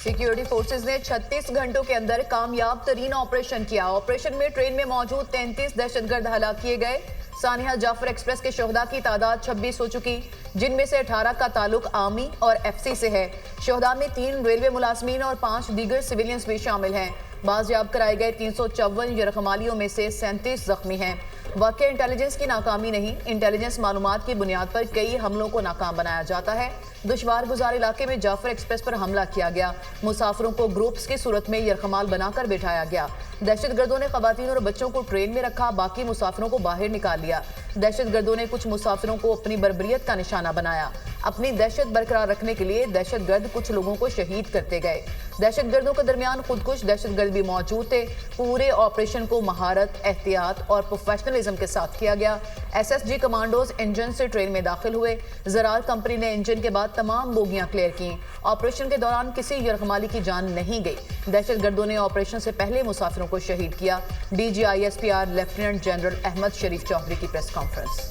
Security forces ने 36 घंटों के अंदर कामयाब तरीन ऑपरेशन किया। ऑपरेशन में ट्रेन में मौजूद 33 दहशतगर्द हलाक किए गए। सानिया जाफर एक्सप्रेस के शोहदा की तादाद 26 हो चुकी, जिनमें से 18 का ताल्लुक आर्मी और एफसी से है। शोहदा में 3 रेलवे मुलाजमीन और 5 दीगर सिविलियंस भी शामिल हैं। बाजियाब कराए गए 354 यरगमालियों में से 37 जख्मी हैं। वाकई इंटेलिजेंस की नाकामी नहीं, इंटेलिजेंस मालूमात की बुनियाद पर कई हमलों को नाकाम बनाया जाता है। दुश्वार गुजार इलाके में जाफर एक्सप्रेस पर हमला किया गया। मुसाफिरों को ग्रुप्स की सूरत में यरगमाल बनाकर बिठाया गया। दहशतगर्दों ने खवातीन और बच्चों को ट्रेन में रखा, बाकी मुसाफिरों को बाहर निकाल लिया। दहशतगर्दों ने कुछ मुसाफिरों को अपनी बर्बरियत का निशाना बनाया। अपनी दहशत बरकरार रखने के लिए दहशतगर्द कुछ लोगों को शहीद करते गए। दहशतगर्दों के दरमियान खुदकुश दहशतगर्द भी मौजूद थे। पूरे ऑपरेशन को महारत, एहतियात और प्रोफेशनलिज्म के साथ किया गया। एसएसजी कमांडोज इंजन से ट्रेन में दाखिल हुए। ज़रार कंपनी ने इंजन के बाद तमाम बोगियां क्लियर की। ऑपरेशन के दौरान किसी यरगमाली की जान नहीं गई। दहशतगर्दों ने ऑपरेशन से पहले मुसाफिरों को शहीद किया। DGISPR लेफ्टिनेंट जनरल अहमद शरीफ चौधरी की प्रेस कॉन्फ्रेंस।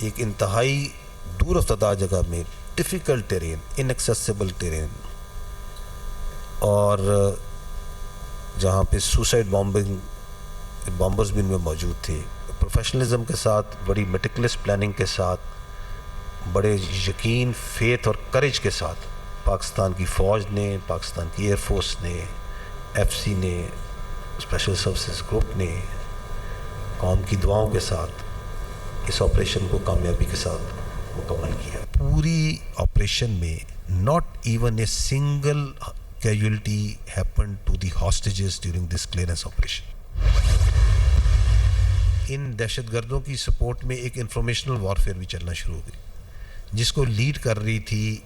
एक इंतहाई दूर अफ्तादा जगह में डिफ़िकल्ट टेरेन, इनएक्सेसिबल टेरेन और जहाँ पे सुसाइड बॉम्बर्स भी इनमें मौजूद थे। प्रोफेशनलिज्म के साथ, बड़ी मेटिकुलस प्लानिंग के साथ, बड़े यकीन, फेथ और करेज के साथ पाकिस्तान की फ़ौज ने, पाकिस्तान की एयरफोर्स ने, एफसी ने, स्पेशल सर्विसेज ग्रुप ने कौम की दुआओं के साथ इस ऑपरेशन को कामयाबी के साथ मुकम्मल किया। पूरी ऑपरेशन में not even a single casualty happened to the hostages during this clearance operation. इन दहशतगर्दों की सपोर्ट में एक इंफॉर्मेशनल वॉरफेयर भी चलना शुरू हो गई, जिसको लीड कर रही थी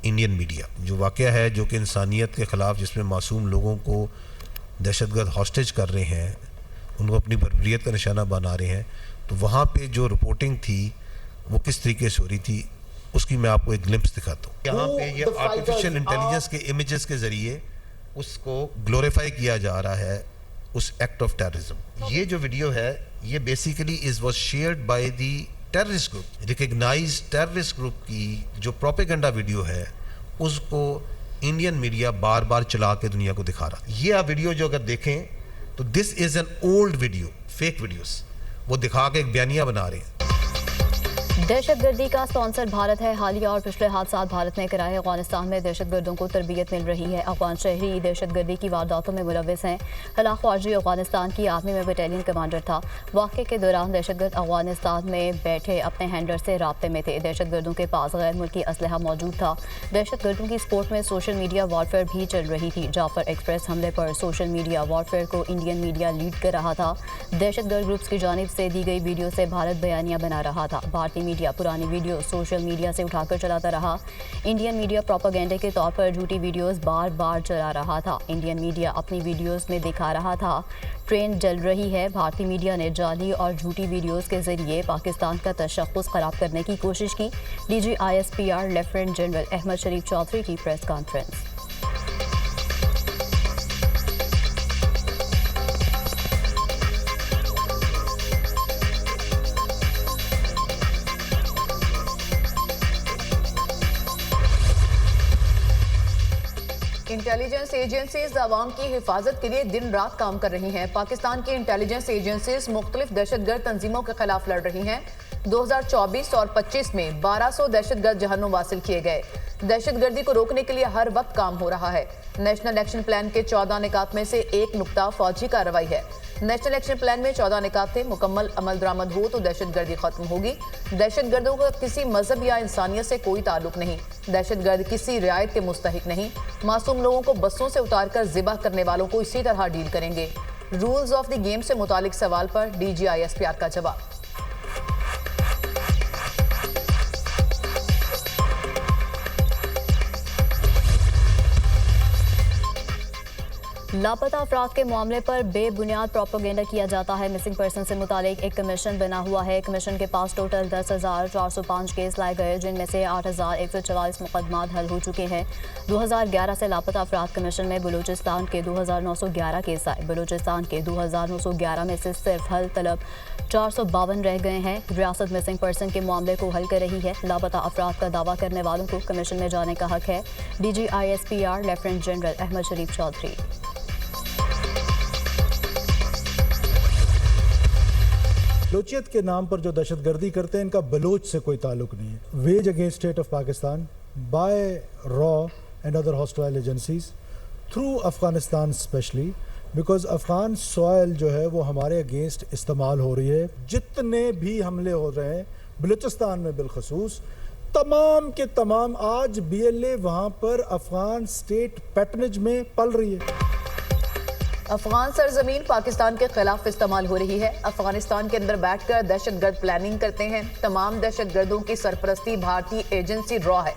इंडियन मीडिया। जो वाक़या है जो कि इंसानियत के ख़िलाफ़, जिसमें मासूम लोगों को दहशतगर्द हॉस्टेज कर रहे हैं, उनको अपनी बर्बरियत का निशाना बना रहे हैं, तो वहाँ पे जो रिपोर्टिंग थी वो किस तरीके से हो रही थी, उसकी मैं आपको एक ग्लिम्प्स दिखाता हूँ। यहाँ पे ये आर्टिफिशियल इंटेलिजेंस के इमेजेस के ज़रिए उसको ग्लोरीफाई किया जा रहा है, उस एक्ट ऑफ टेररिज्म। ये जो वीडियो है ये basically was shared by the terrorist group, recognised terrorist group की जो प्रोपेगेंडा वीडियो है, उसको इंडियन मीडिया बार बार चला के दुनिया को दिखा रहा। ये आप वीडियो जो अगर देखें तो this is an old video, fake videos वो दिखा के एक बयानिया बना रहे हैं। दहशतगर्दी का स्पॉन्सर भारत है। हालिया और पिछले हादसात भारत ने कराए। अफगानिस्तान में दहशतगर्दों को तरबियत मिल रही है। अफगान शहरी दहशतगर्दी की वारदातों में मुलविस हैं। हलाक ख्वाजी अफगानिस्तान की आर्मी में बटालियन कमांडर था। वाक़े के दौरान दहशतगर्द अफगानिस्तान में बैठे अपने हैंडलर से राब्ते में थे। दहशतगर्दों के पास गैर मुल्की असलहा मौजूद था। दहशतगर्दों की सपोर्ट में सोशल मीडिया वॉरफेयर भी चल रही थी। जाफर एक्सप्रेस हमले पर सोशल मीडिया वॉरफेयर को इंडियन मीडिया लीड कर रहा था। दहशतगर्द ग्रुप्स की जानिब से दी गई वीडियो से भारत बयानिया बना रहा था। भारतीय मीडिया पुरानी वीडियो सोशल मीडिया से उठाकर चलाता रहा। इंडियन मीडिया प्रोपेगेंडा के तौर पर झूठी वीडियोस बार बार चला रहा था। इंडियन मीडिया अपनी वीडियोस में दिखा रहा था ट्रेन जल रही है। भारतीय मीडिया ने जाली और झूठी वीडियोस के जरिए पाकिस्तान का तशख्खुस खराब करने की कोशिश की। DGISPR लेफ्टिनेंट जनरल अहमद शरीफ चौधरी की प्रेस कॉन्फ्रेंस। इंटेलिजेंस एजेंसीज अवाम की हिफाजत के लिए दिन रात काम कर रही हैं। पाकिस्तान की इंटेलिजेंस एजेंसीज मुख्तलिफ दहशतगर्द तंजीमों के खिलाफ लड़ रही हैं। 2024 और 25 में 1200 दहशतगर्द जहन्नुम हासिल किए गए। दहशतगर्दी को रोकने के लिए हर वक्त काम हो रहा है। नेशनल एक्शन प्लान के 14 निकात में से एक नुक्ता फौजी कार्रवाई है। नेशनल एक्शन प्लान में 14 निकात थे। मुकम्मल अमल दरामद हो तो दहशतगर्दी खत्म होगी। दहशतगर्दों का किसी मजहब या इंसानियत से कोई ताल्लुक नहीं। दहशतगर्द किसी रियायत के मुस्तहिक नहीं। मासूम लोगों को बसों से उतारकर ज़िबह करने वालों को इसी तरह डील करेंगे। रूल्स ऑफ द गेम से मुतालिक सवाल पर DGISPR का जवाब। लापता अफराद के मामले पर बेबुनियाद प्रोपेगेंडा किया जाता है। मिसिंग पर्सन से मुतालिक एक कमीशन बना हुआ है। कमीशन के पास टोटल 10,405 केस लाए गए, जिनमें से 8,144 मुकदमात हल हो चुके हैं। 2011 से लापता अफराद कमीशन में बलूचिस्तान के 2,911 केस आए। बलूचिस्तान के 2,911 में से सिर्फ हल तलब 452 रह गए हैं। रियासत मिसिंग पर्सन के मामले को हल कर रही है। लापता अफराद का दावा करने वालों को कमीशन में जाने का हक है। DGISPR लेफ्टिनेंट जनरल अहमद शरीफ चौधरी। बलोचियत के नाम पर जो दहशतगर्दी करते हैं, इनका बलोच से कोई ताल्लुक नहीं है। Wage against state of Pakistan by रॉ and other hostile agencies through Afghanistan especially, because Afghan soil जो है वो हमारे अगेंस्ट इस्तेमाल हो रही है। जितने भी हमले हो रहे हैं बलूचिस्तान में बिलखसूस, तमाम के तमाम आज BLA वहाँ पर अफगान स्टेट पैटर्नेज में पल रही है। अफगान सरजमीन पाकिस्तान के खिलाफ इस्तेमाल हो रही है। अफगानिस्तान के अंदर बैठकर दहशतगर्द प्लानिंग करते हैं। तमाम दहशतगर्दों की सरपरस्ती भारतीय एजेंसी रॉ है।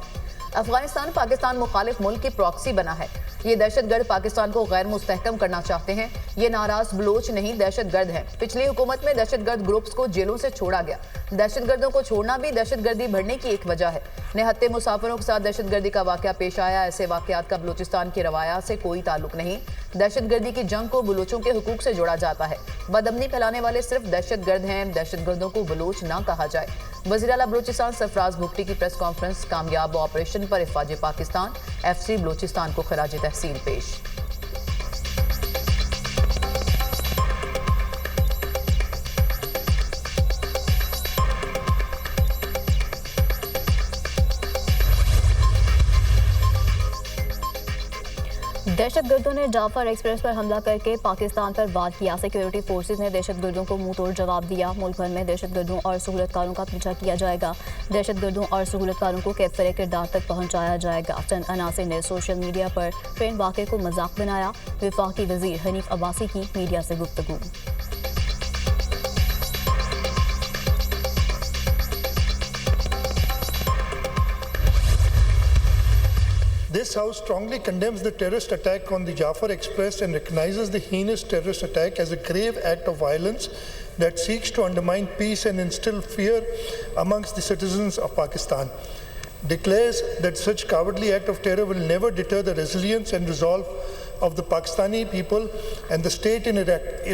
अफगानिस्तान पाकिस्तान मुखालिफ मुल्क की प्रॉक्सी बना है। ये दहशतगर्द पाकिस्तान को गैर मुस्तहकम करना चाहते हैं। ये नाराज बलोच नहीं, दहशतगर्द हैं। पिछली हुकूमत में दहशतगर्द ग्रुप्स को जेलों से छोड़ा गया। दहशतगर्दों को छोड़ना भी दहशतगर्दी बढ़ने की एक वजह है। निहत्ते मुसाफिरों के साथ दहशतगर्दी का वाकया पेश आया। ऐसे वाकयात का बलूचिस्तान की रवायात से कोई ताल्लुक नहीं। दहशतगर्दी की जंग को बलोचों के हुकूक से जोड़ा जाता है। बदअमनी फैलाने वाले सिर्फ दहशतगर्द हैं। दहशतगर्दों को बलोच ना कहा जाए। वज़ीर आला बलूचिस्तान सरफराज भुगटी की प्रेस कॉन्फ्रेंस। कामयाब ऑपरेशन पर इफवाज पाकिस्तान FC बलूचिस्तान को खराज तहसीन पेश। दहशतगर्दों ने जाफर एक्सप्रेस पर हमला करके पाकिस्तान पर वार किया। सिक्योरिटी फोर्सेज ने दहशतगर्दों को मुंह तोड़ जवाब दिया। मुल्क भर में दहशतगर्दों और सहूलतकारों का पीछा किया जाएगा। दहशतगर्दों और सहूलतकारों को कैफरे किरदार तक पहुंचाया जाएगा। चंद अनासिर ने सोशल मीडिया पर ट्रेन वाक़े को मजाक बनाया। वफाकी वजीर हनीफ अब्बासी की मीडिया से गुफ्तगू। This House strongly condemns the terrorist attack on the Jafar Express and recognizes the heinous terrorist attack as a grave act of violence that seeks to undermine peace and instill fear amongst the citizens of Pakistan. Declares that such cowardly act of terror will never deter the resilience and resolve of the Pakistani people and the state in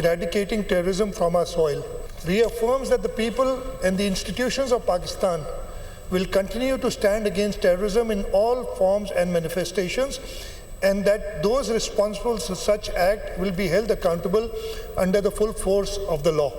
eradicating terrorism from our soil. Reaffirms that the people and the institutions of Pakistan will continue to stand against terrorism in all forms and manifestations, and that those responsible for such act will be held accountable under the full force of the law.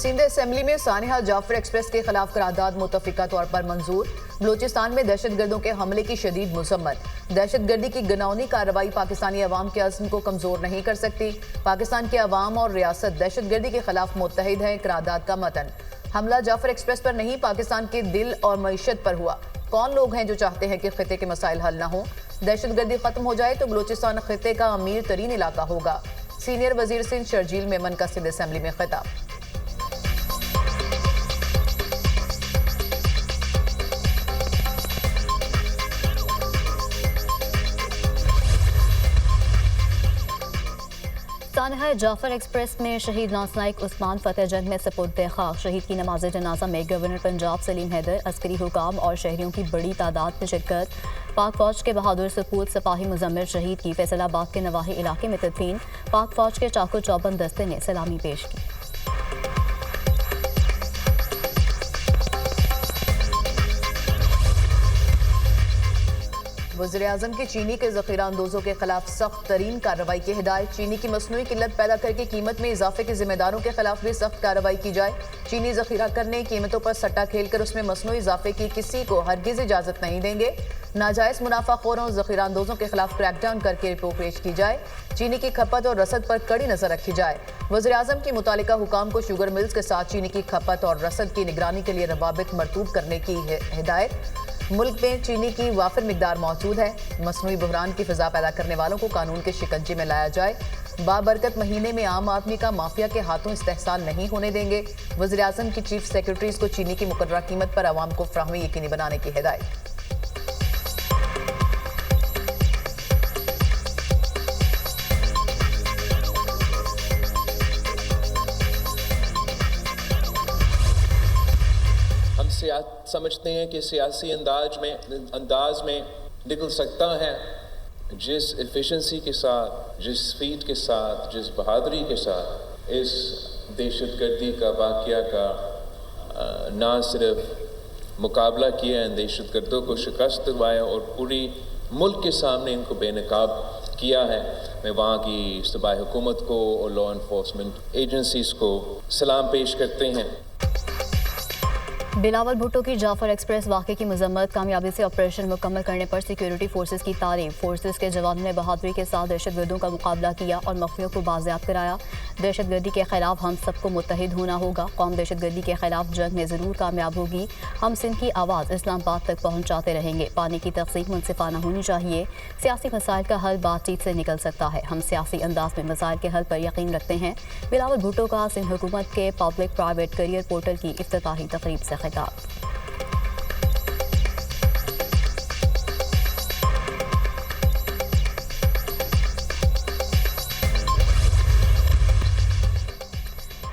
Sindh assembly में Saniha Jafar express के खिलाफ करारदाद मुतफिका तौर पर मंजूर। बलूचिस्तान में दहशतगर्दों के हमले की शदीद मुजम्मत। दहशतगर्दी की गनौनी कार्रवाई पाकिस्तानी अवाम के अज़्म को कमजोर नहीं कर सकती। पाकिस्तान के अवाम और रियासत दहशतगर्दी के खिलाफ मुत्तहिद है। करारदाद का मतन। हमला जाफर एक्सप्रेस पर नहीं, पाकिस्तान के दिल और मईशत पर हुआ। कौन लोग हैं जो चाहते हैं कि खिते के मसाइल हल ना हो? दहशतगर्दी खत्म हो जाए तो बलूचिस्तान खिते का अमीर तरीन इलाका होगा। सीनियर वजीर सिंध शर्जील मेमन का सिंध असेंबली में खिताब। सानिहा जाफर एक्सप्रेस में शहीद नासनाइक उस्मान फतेह जंग में सपुर्द खाक। शहीद की नमाज जनाजा में गवर्नर पंजाब सलीम हैदर, अस्करी हुकाम और शहरियों की बड़ी तादाद में शिरकत। पाक फौज के बहादुर सपूत सिपाही मुजम्मिल शहीद की फैसलाबाद के नवाही इलाके में तदफीन। पाक फौज के चाकू चौबंद दस्ते ने सलामी पेश की। वज़ीर-ए-आज़म की चीनी के ज़ख़ीरा अंदोज़ों के खिलाफ सख्त तरीन कार्रवाई की हिदायत। चीनी की मसनूई किल्लत पैदा करके कीमत में इजाफे के जिम्मेदारों के खिलाफ भी सख्त कार्रवाई की जाए। चीनी ज़ख़ीरा करने, कीमतों पर सट्टा खेलकर उसमें मसनूई इजाफे की किसी को हरगिज़ इजाज़त नहीं देंगे। नाजायज़ मुनाफाखोरों ज़ख़ीरा अंदोज़ों के खिलाफ क्रैकडाउन करके रिपोर्ट पेश की जाए। चीनी की खपत और रसद पर कड़ी नजर रखी जाए। वज़ीर-ए-आज़म की मुतालिका हुकाम को शुगर मिल्स के साथ चीनी की खपत और रसद की निगरानी के लिए रवाबित मरतूब करने की हिदायत। मुल्क में चीनी की वाफिर मिकदार मौजूद है। मसनूई बहरान की फिजा पैदा करने वालों को कानून के शिकंजे में लाया जाए। बाबरकत महीने में आम आदमी का माफिया के हाथों इस्तेहसाल नहीं होने देंगे। वज़ीर-ए-आज़म की चीफ सेक्रेटरीज को चीनी की मुकर्ररा कीमत पर आवाम को फराहमी यकीनी बनाने की हिदायत। समझते हैं कि सियासी अंदाज में निकल सकता है। जिस एफिशिएंसी के साथ, जिस स्पीड के साथ, जिस बहादुरी के साथ इस दहशतगर्दी का वाक़या का ना सिर्फ मुकाबला किया है, दहशतगर्दों को शिकस्त दिलवाया और पूरी मुल्क के सामने इनको बेनकाब किया है, मैं वहाँ की सूबाई हुकूमत को और लॉ इन्फोर्समेंट एजेंसीज़ को सलाम पेश करते हैं। बिलावल भुट्टो की जाफर एक्सप्रेस वाक़े की मजम्मत, कामयाबी से ऑपरेशन मुकम्मल करने पर सिक्योरिटी फोर्सेस की तारीफ। फोर्सेस के जवानों ने बहादुरी के साथ दहशतगर्दों का मुकाबला किया और मख्फियों को बाजियाब कराया। दहशतगर्दी के खिलाफ हम सबको मुत्तहिद होना होगा। कौम दहशतगर्दी के खिलाफ जंग में ज़रूर कामयाब होगी। हम सिंध की आवाज़ इस्लामाबाद तक पहुँचाते रहेंगे। पानी की तक़सीम मुनसिफाना होनी चाहिए। सियासी मसाइल का हल बातचीत से निकल सकता है। हम सियासी अंदाज में मसाइल के हल पर यकीन रखते हैं। बिलावल भुट्टो का सिंध हुकूमत के पब्लिक प्राइवेट करियर पोर्टल की इफ्तिताही तकरीब से खिताब।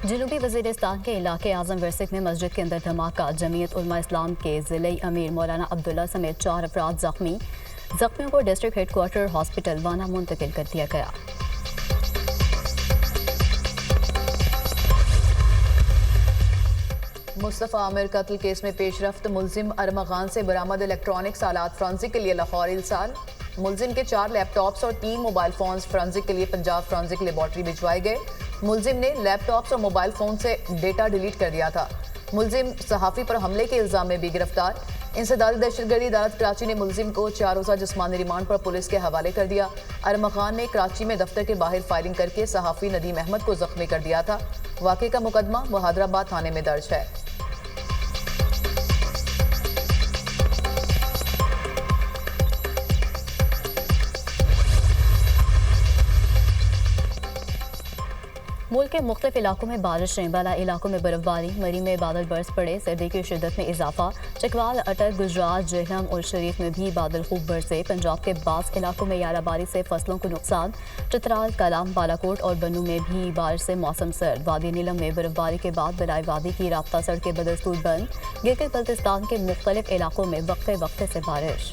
जनूबी वज़ीरिस्तान के इलाके आज़म वर्सिक में मस्जिद के अंदर धमाका। जमीयत उलमा इस्लाम के ज़िले अमीर मौलाना अब्दुल्ला समेत 4 अफराद ज़ख्मी। ज़ख्मियों को डिस्ट्रिक्ट हेडक्वार्टर हॉस्पिटल वाना मुंतकिल कर दिया गया। मुस्तफ़ा आमिर कत्ल केस में पेशरफ्त, मुलजिम अरमगान से बरामद इलेक्ट्रॉनिक्स आलात फ्रांसिक के लिए लाहौर इरसाल। मुलजिम के 4 लैपटॉप्स और 3 मोबाइल फोन्स फ्रांसिक के लिए पंजाब फ्रांसिक लेबॉर्ट्री भिजवाए गए। मुलजिम ने लैपटॉप्स और मोबाइल फोन से डेटा डिलीट कर दिया था। मुलजिम सहाफ़ी पर हमले के इल्ज़ाम में भी गिरफ्तार। इंसदादी दहशतगर्दी अदालत कराची ने मुलजिम को 4 रोज़ा जिस्मानी रिमांड पर पुलिस के हवाले कर दिया। अरमगान ने कराची में दफ्तर के बाहर फायरिंग करके सहाफ़ी नदीम अहमद को जख्मी कर दिया था। वाक़े का मुकदमा बहादुराबाद थाने में दर्ज है। मुल्क के मुख्तलिफ इलाकों में बारिशें, बाला इलाकों में बर्फबारी। मरी में बादल बरस पड़े, सर्दी की शिद्दत में इजाफा। चकवाल, अटक, गुजरात, जेहलम और शरीफ में भी बादल खूब बरसे। पंजाब के बाज़ इलाकों में याराबारी से फसलों को नुकसान। चित्राल, कलाम, बालाकोट और बन्नू में भी बारिश से मौसम सर्द। वादी नीलम में बर्फबारी के बाद बलाई वादी की राब्ता सड़कें बदस्तूर बंद। गिलगित बल्तिस्तान के मुख्तलिफ इलाकों में वक्फे वक्फे से बारिश।